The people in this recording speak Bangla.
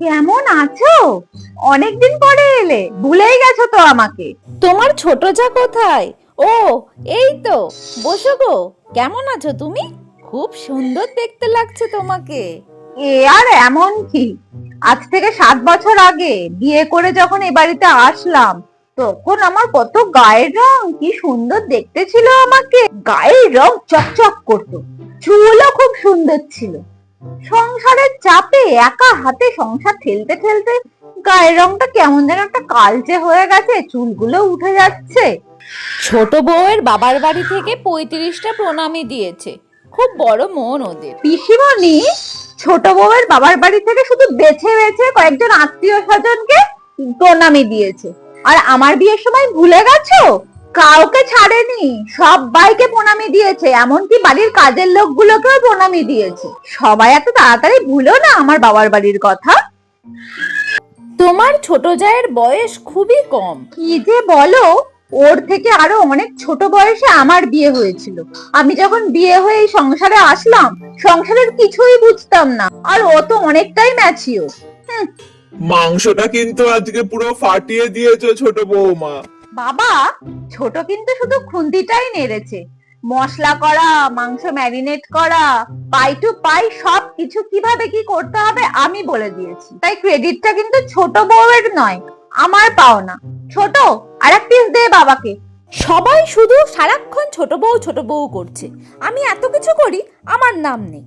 কেমন আছো? অনেকদিন পরে এলে, ভুলেই গেছো তো আমাকে। তোমার ছোট যা কোথায়? ও, এই তো। বসো গো। কেমন আছো তুমি? খুব সুন্দর দেখতে লাগছে তোমাকে। এ আর এমন কি, আজ থেকে 7 বছর আগে বিয়ে করে যখন এ বাড়িতে আসলাম, তখন আমার কত গায়ের রং কি সুন্দর দেখতে ছিল আমাকে। গায়ের রং চকচক করতো, চুলও খুব সুন্দর ছিল। সংসারের চাপে একা হাতে সংসার ঠেলতে ঠেলতে গায়ের রংটা কেমন যেন একটা কালচে হয়ে গেছে, চুলগুলো উঠে যাচ্ছে। ছোট বউয়ের বাবার বাড়ি থেকে 35টা প্রণামী দিয়েছে। খুব বড় মন ওদের। পিসিমণি ছোট বউয়ের বাবার বাড়ি থেকে শুধু বেছে বেছে কয়েকজন আত্মীয় স্বজনকে প্রণামী দিয়েছে, আর আমার বিয়ের সময় ভুলে গেছো? কাউকে ছাড়েনি, সবাইকে প্রণামী দিয়েছে, এমনকি বাড়ির কাজের লোকগুলোকেও প্রণামী দিয়েছে। সবাই এত তাড়াতাড়ি ভুলো না আমার বাবার বাড়ির কথা। তোমার ছোট জায়ের বয়স খুবই কম। কি যে বলো, ওর থেকে আরো অনেক ছোট বয়সে আমার বিয়ে হয়েছিল। আমি যখন বিয়ে হয়ে এই সংসারে আসলাম, সংসারের কিছুই বুঝতাম না, আর ও তো অনেকটাই ম্যাচিওর। মাংসটা কিন্তু আজকে পুরো ফাটিয়ে দিয়েছো ছোট বৌমা। বাবা, ছোট কিন্তু শুধু খুন্তিটাই নেড়েছে। মশলা করা, মাংস ম্যারিনেট করা, পাই টু পাই সব কিছু কিভাবে কি করতে হবে আমি বলে দিয়েছি, তাই ক্রেডিটটা কিন্তু ছোট বউয়ের নয়, আমার পাওনা। ছোট, আর এক পিস দে বাবাকে। সবাই শুধু সারাক্ষণ ছোট বউ করছে। আমি এত কিছু করি, আমার নাম নেই।